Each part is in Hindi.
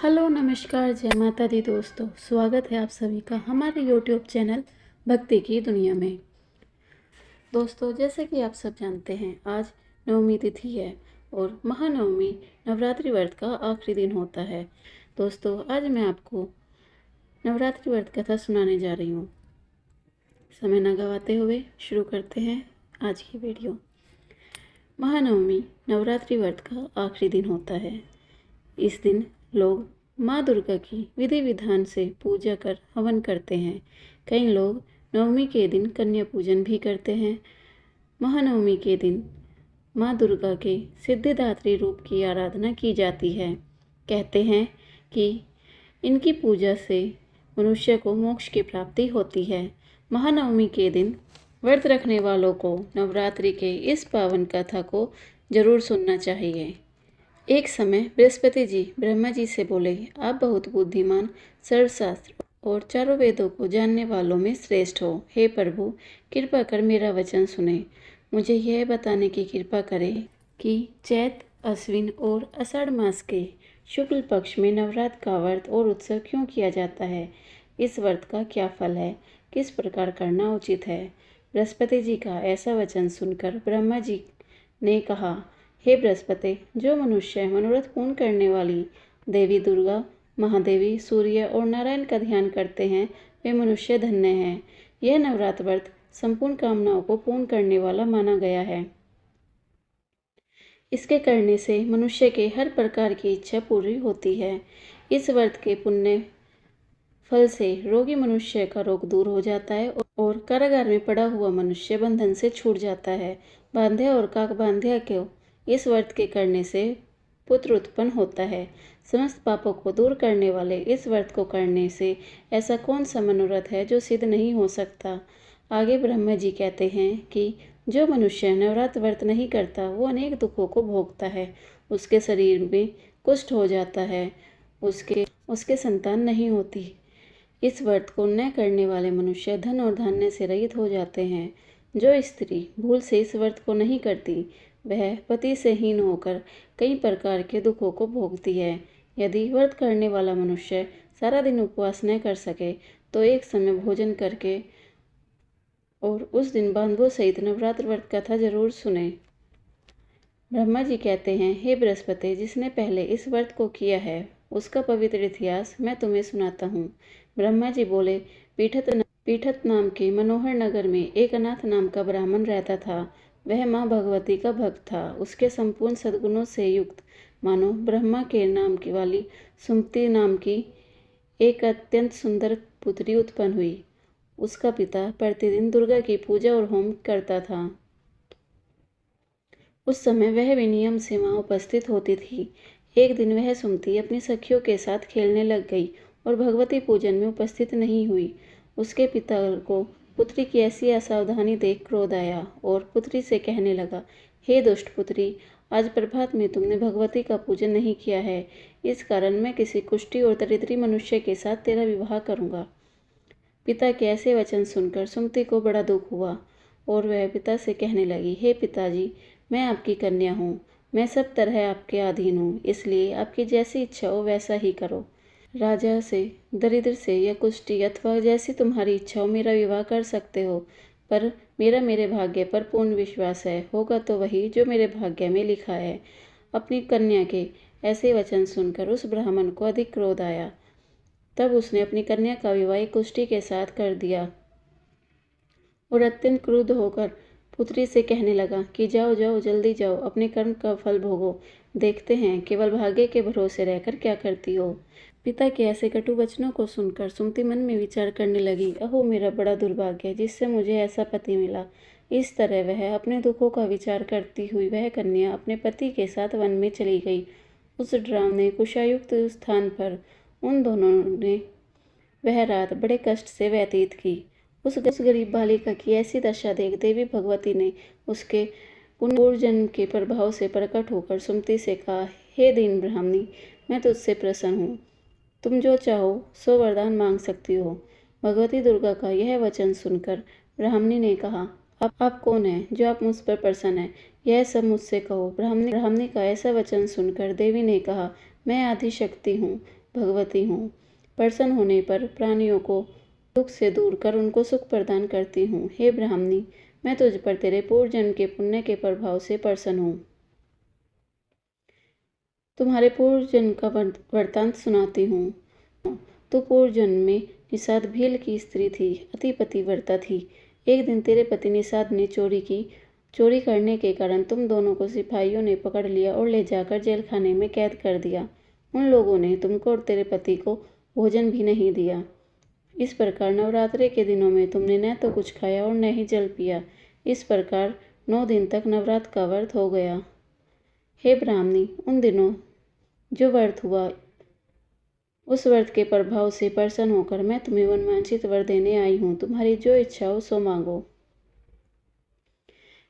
हेलो नमस्कार जय माता दी दोस्तों, स्वागत है आप सभी का हमारे यूट्यूब चैनल भक्ति की दुनिया में। दोस्तों, जैसे कि आप सब जानते हैं, आज नवमी तिथि है और महानवमी नवरात्रि व्रत का आखिरी दिन होता है। दोस्तों, आज मैं आपको नवरात्रि व्रत कथा सुनाने जा रही हूँ। समय न गवाते हुए शुरू करते हैं आज की वीडियो। महानवमी नवरात्रि व्रत का आखिरी दिन होता है। इस दिन लोग माँ दुर्गा की विधि विधान से पूजा कर हवन करते हैं। कई लोग नवमी के दिन कन्या पूजन भी करते हैं। महानवमी के दिन माँ दुर्गा के सिद्धिदात्री रूप की आराधना की जाती है। कहते हैं कि इनकी पूजा से मनुष्य को मोक्ष की प्राप्ति होती है। महानवमी के दिन व्रत रखने वालों को नवरात्रि के इस पावन कथा को जरूर सुनना चाहिए। एक समय बृहस्पति जी ब्रह्मा जी से बोले, आप बहुत बुद्धिमान, सर्वशास्त्र और चारों वेदों को जानने वालों में श्रेष्ठ हो। हे प्रभु, कृपा कर मेरा वचन सुने। मुझे यह बताने की कृपा करें कि चैत, अश्विन और आषाढ़ मास के शुक्ल पक्ष में नवरात्र का व्रत और उत्सव क्यों किया जाता है। इस व्रत का क्या फल है, किस प्रकार करना उचित है। बृहस्पति जी का ऐसा वचन सुनकर ब्रह्मा जी ने कहा, हे बृहस्पति, जो मनुष्य मनोरथ पूर्ण करने वाली देवी दुर्गा, महादेवी, सूर्य और नारायण का ध्यान करते हैं, वे मनुष्य धन्य हैं। यह नवरात्र व्रत संपूर्ण कामनाओं को पूर्ण करने वाला माना गया है। इसके करने से मनुष्य के हर प्रकार की इच्छा पूरी होती है। इस व्रत के पुण्य फल से रोगी मनुष्य का रोग दूर हो जाता है और कारागार में पड़ा हुआ मनुष्य बंधन से छूट जाता है। बांध्या और काक बांध्या को इस व्रत के करने से पुत्र उत्पन्न होता है। समस्त पापों को दूर करने वाले इस व्रत को करने से ऐसा कौन सा मनोरथ है जो सिद्ध नहीं हो सकता। आगे ब्रह्मा जी कहते हैं कि जो मनुष्य नवरात्र व्रत नहीं करता वो अनेक दुखों को भोगता है। उसके शरीर में कुष्ठ हो जाता है, उसके संतान नहीं होती। इस व्रत को न करने वाले मनुष्य धन और धान्य से रहित हो जाते हैं। जो स्त्री भूल से इस व्रत को नहीं करती, वह पति से हीन होकर कई प्रकार के दुखों को भोगती है। यदि व्रत करने वाला मनुष्य सारा दिन उपवास न कर सके तो एक समय भोजन करके और उस दिन बांधवों सहित नवरात्र व्रत कथा जरूर सुने। ब्रह्मा जी कहते हैं, हे बृहस्पति, जिसने पहले इस व्रत को किया है उसका पवित्र इतिहास मैं तुम्हें सुनाता हूँ। ब्रह्मा जी बोले, पीठत नाम के मनोहर नगर में एक अनाथ नाम का ब्राह्मण रहता था। वह माँ भगवती का भक्त था। उसके संपूर्ण सद्गुणों से युक्त मानो ब्रह्मा के नाम की वाली सुमति नाम की एक अत्यंत सुंदर पुत्री उत्पन्न हुई। उसका पिता प्रतिदिन दुर्गा की पूजा और होम करता था। उस समय वह भी नियम से वहाँ उपस्थित होती थी। एक दिन वह सुमति अपनी सखियों के साथ खेलने लग गई और भगवती पूजन में उपस्थित नहीं हुई। उसके पिता को पुत्री की ऐसी असावधानी देख क्रोध आया और पुत्री से कहने लगा, हे दुष्ट पुत्री, आज प्रभात में तुमने भगवती का पूजन नहीं किया है। इस कारण मैं किसी कुष्ठी और दरिद्री मनुष्य के साथ तेरा विवाह करूँगा। पिता के ऐसे वचन सुनकर सुमति को बड़ा दुख हुआ और वह पिता से कहने लगी, हे पिताजी, मैं आपकी कन्या हूँ। मैं सब तरह आपके अधीन हूँ, इसलिए आपकी जैसी इच्छा हो वैसा ही करो। राजा से, दरिद्र से या कुष्ठी अथवा जैसी तुम्हारी इच्छा हो मेरा विवाह कर सकते हो, पर मेरे भाग्य पर पूर्ण विश्वास है। होगा तो वही जो मेरे भाग्य में लिखा है। अपनी कन्या के ऐसे वचन सुनकर उस ब्राह्मण को अधिक क्रोध आया। तब उसने अपनी कन्या का विवाह एक कुष्ठी के साथ कर दिया और अत्यंत क्रुद्ध होकर पुत्री से कहने लगा कि जाओ जाओ, जल्दी जाओ, अपने कर्म का फल भोगो। देखते हैं केवल भाग्य के भरोसे रहकर क्या करती हो। पिता के ऐसे कटु वचनों को सुनकर सुमति मन में विचार करने लगी, अहो मेरा बड़ा दुर्भाग्य है जिससे मुझे ऐसा पति मिला। इस तरह वह अपने दुखों का विचार करती हुई वह कन्या अपने पति के साथ वन में चली गई। उस डरावने कुशायुक्त स्थान पर उन दोनों ने वह रात बड़े कष्ट से व्यतीत की। उस गरीब बालिका की ऐसी दशा देख देवी भगवती ने उसके पुनर्जन्म के प्रभाव से प्रकट होकर सुमति से कहा, हे दीन ब्राह्मणी, मैं तुझसे प्रसन्न हूँ। तुम जो चाहो सो वरदान मांग सकती हो। भगवती दुर्गा का यह वचन सुनकर ब्राह्मणी ने कहा, आप कौन है जो आप मुझ पर प्रसन्न है, यह सब मुझसे कहो। ब्राह्मणी का ऐसा वचन सुनकर देवी ने कहा, मैं आदिशक्ति हूँ। भगवती हूँ। प्रसन्न होने पर प्राणियों को दुख से दूर कर उनको सुख प्रदान करती हूँ। हे ब्राह्मणी, मैं तुझ पर तेरे पूर्व जन्म के पुण्य के प्रभाव से प्रसन्न हूँ। तुम्हारे पूर्व जन्म का वृत्तांत सुनाती हूँ। तू पूर्व जन्म में निषाद भील की स्त्री थी, अति पतिव्रता थी। एक दिन तेरे पति निषाद ने चोरी करने के कारण तुम दोनों को सिपाहियों ने पकड़ लिया और ले जाकर जेल खाने में कैद कर दिया। उन लोगों ने तुमको और तेरे पति को भोजन भी नहीं दिया। इस प्रकार नवरात्रि के दिनों में तुमने न तो कुछ खाया और न ही जल पिया। इस प्रकार 9 दिन तक नवरात्र का व्रत हो गया। हे ब्राह्मणी, उन दिनों जो व्रत हुआ, उस व्रत के प्रभाव से प्रसन्न होकर मैं तुम्हें मनवांछित वर देने आई हूँ। तुम्हारी जो इच्छा हो सो मांगो।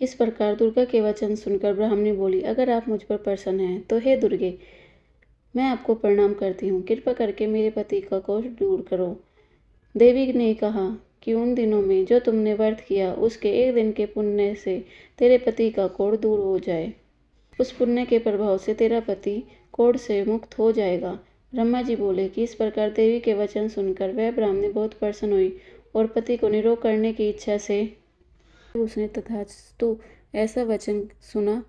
इस प्रकार दुर्गा के वचन सुनकर ब्राह्मणी बोली, अगर आप मुझ पर प्रसन्न हैं तो हे दुर्गे, मैं आपको प्रणाम करती हूँ। कृपा करके मेरे पति का कोष दूर करो। देवी ने कहा कि उन दिनों में जो तुमने व्रत किया, उसके एक दिन के पुण्य से तेरे पति का कोढ़ दूर हो जाए। उस पुण्य के प्रभाव से तेरा पति कोढ़ से मुक्त हो जाएगा। ब्रह्मा जी बोले कि इस प्रकार देवी के वचन सुनकर वह ब्राह्मणी बहुत प्रसन्न हुई और पति को निरोग करने की इच्छा से उसने तथास्तु ऐसा वचन सुना।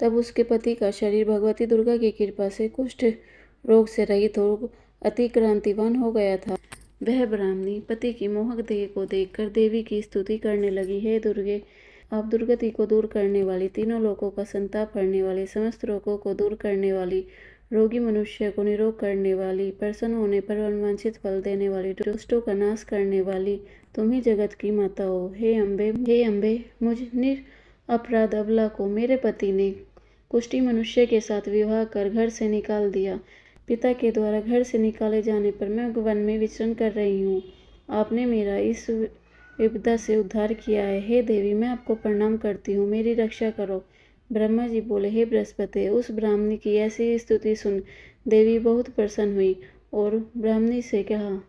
तब उसके पति का शरीर भगवती दुर्गा की कृपा से कुष्ठ रोग से रहित हो अति क्रांतिवान हो गया था। वह ब्राह्मणी पति की मोहक देह को देखकर देवी की स्तुति करने लगी। हे दुर्गे, आप दुर्गति को दूर करने वाली, तीनों लोकों का संताप हरने वाली, समस्त रोगों को दूर करने वाली, रोगी मनुष्य को निरोग करने वाली, प्रसन्न होने पर अनवांछित फल देने वाली, दुष्टों का नाश करने वाली, तुम ही जगत की माता हो। हे अम्बे, मुझ निरपराध अबला को मेरे पति ने कुष्ठी मनुष्य के साथ विवाह कर घर से निकाल दिया। पिता के द्वारा घर से निकाले जाने पर मैं वन में विचरण कर रही हूँ। आपने मेरा इस विपदा से उद्धार किया है। हे देवी, मैं आपको प्रणाम करती हूँ, मेरी रक्षा करो। ब्रह्मा जी बोले, हे बृहस्पति, उस ब्राह्मणी की ऐसी स्तुति सुन देवी बहुत प्रसन्न हुई और ब्राह्मणी से कहा,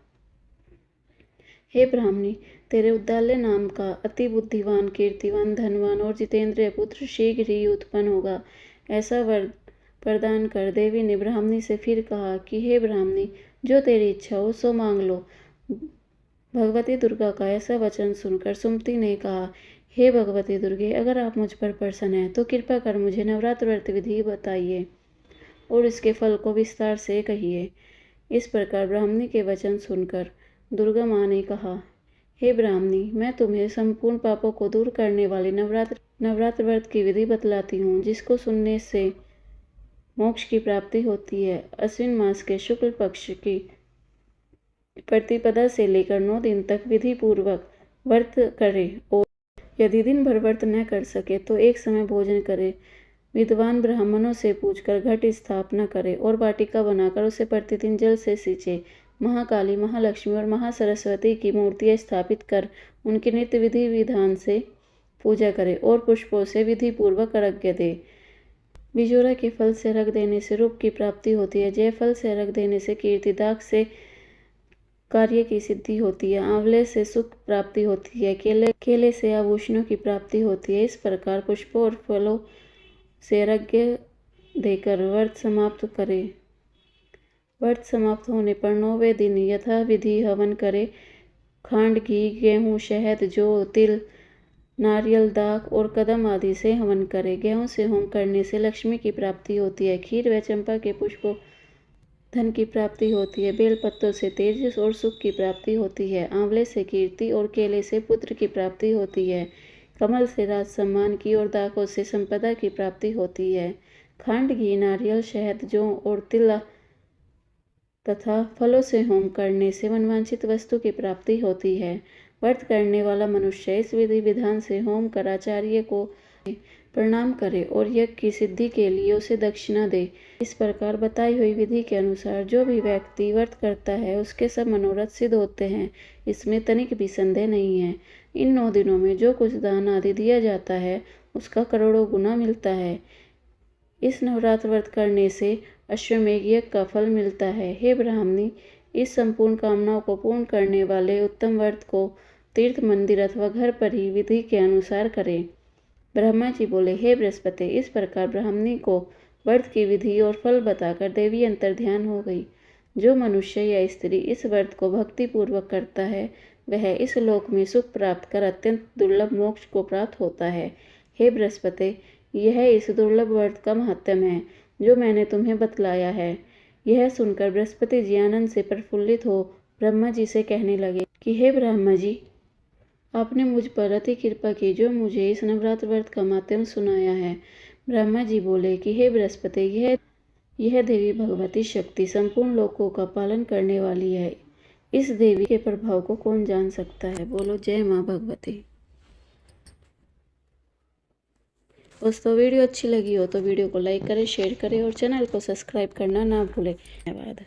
हे ब्राह्मणी, तेरे उद्दालय नाम का अति बुद्धिवान, कीर्तिवान, धनवान और जितेंद्रिय पुत्र शीघ्र ही उत्पन्न होगा। ऐसा वर प्रदान कर देवी ने ब्राह्मणी से फिर कहा कि हे ब्राह्मणी, जो तेरी इच्छा हो सो मांग लो। भगवती दुर्गा का ऐसा वचन सुनकर सुमति ने कहा, हे भगवती दुर्गे, अगर आप मुझ पर प्रसन्न हैं तो कृपा कर मुझे नवरात्र व्रत विधि बताइए और इसके फल को विस्तार से कहिए। इस प्रकार ब्राह्मणी के वचन सुनकर दुर्गा माँ ने कहा, हे ब्राह्मणी, मैं तुम्हें संपूर्ण पापों को दूर करने वाली नवरात्र व्रत की विधि बतलाती हूँ, जिसको सुनने से मोक्ष की प्राप्ति होती है। अश्विन मास के शुक्ल पक्ष की प्रतिपदा से लेकर 9 दिन तक विधि पूर्वक व्रत करे और यदि दिन भर व्रत न कर सके तो एक समय भोजन करे। विद्वान ब्राह्मणों से पूछकर घट स्थापना करे और वाटिका बनाकर उसे प्रतिदिन जल से सींचे। महाकाली, महालक्ष्मी और महासरस्वती की मूर्तियां स्थापित कर उनकी नित्य विधि विधान से पूजा करे और पुष्पों से विधि पूर्वक अर्घ्य दे। बिजोरा के फल से रख देने से रूप की प्राप्ति होती है। जय फल से रख देने से कीर्ति, दाख से कार्य की सिद्धि होती है, आंवले से सुख प्राप्ति होती है, केले से आभूषणों की प्राप्ति होती है। इस प्रकार पुष्पों और फलों से अर्घ्य देकर व्रत समाप्त करे। व्रत समाप्त होने पर 9वें दिन यथा विधि हवन करे। खांड, घी, गेहूँ, शहद, जौ, तिल, नारियल, दाख और कदम आदि से हवन करे। गेहूँ से होम करने से लक्ष्मी की प्राप्ति होती है। खीर व चंपा के पुष्पों धन की प्राप्ति होती है। बेल पत्तों से तेज और सुख की प्राप्ति होती है। आंवले से कीर्ति और केले से पुत्र की प्राप्ति होती है। कमल से राज सम्मान की और दाखों से संपदा की प्राप्ति होती है। खांड, घी, नारियल, शहद, जौ और तिल तथा फलों से होम करने से मनवांछित वस्तु की प्राप्ति होती है। व्रत करने वाला मनुष्य इस विधि विधान से होम कर आचार्य को प्रणाम करे और यज्ञ की सिद्धि के लिए उसे दक्षिणा दे। इस प्रकार बताई हुई विधि के अनुसार जो भी व्यक्ति व्रत करता है उसके सब मनोरथ सिद्ध होते हैं, इसमें तनिक भी संदेह नहीं है। इन 9 दिनों में जो कुछ दान आदि दिया जाता है उसका करोड़ों गुना मिलता है। इस नवरात्र व्रत करने से अश्वमेघ यज्ञ का फल मिलता है। हे ब्राह्मणी, इस संपूर्ण कामनाओं को पूर्ण करने वाले उत्तम व्रत को तीर्थ, मंदिर अथवा घर पर ही विधि के अनुसार करें। ब्रह्मा जी बोले, हे बृहस्पति, इस प्रकार ब्राह्मणी को व्रत की विधि और फल बताकर देवी अंतर्ध्यान हो गई। जो मनुष्य या स्त्री इस व्रत को भक्तिपूर्वक करता है वह इस लोक में सुख प्राप्त कर अत्यंत दुर्लभ मोक्ष को प्राप्त होता है। हे बृहस्पति, यह इस दुर्लभ व्रत का महात्म्य है जो मैंने तुम्हें बतलाया है। यह सुनकर बृहस्पति जी आनंद से प्रफुल्लित हो ब्रह्मा जी से कहने लगे कि हे ब्रह्मा जी, आपने मुझ पर अति कृपा की जो मुझे इस नवरात्र व्रत का महात्म्य सुनाया है। ब्रह्मा जी बोले कि हे बृहस्पति, यह देवी भगवती शक्ति संपूर्ण लोकों का पालन करने वाली है। इस देवी के प्रभाव को कौन जान सकता है। बोलो जय माँ भगवती। दोस्तों, वीडियो अच्छी लगी हो तो वीडियो को लाइक करें, शेयर करें और चैनल को सब्सक्राइब करना ना भूलें। धन्यवाद।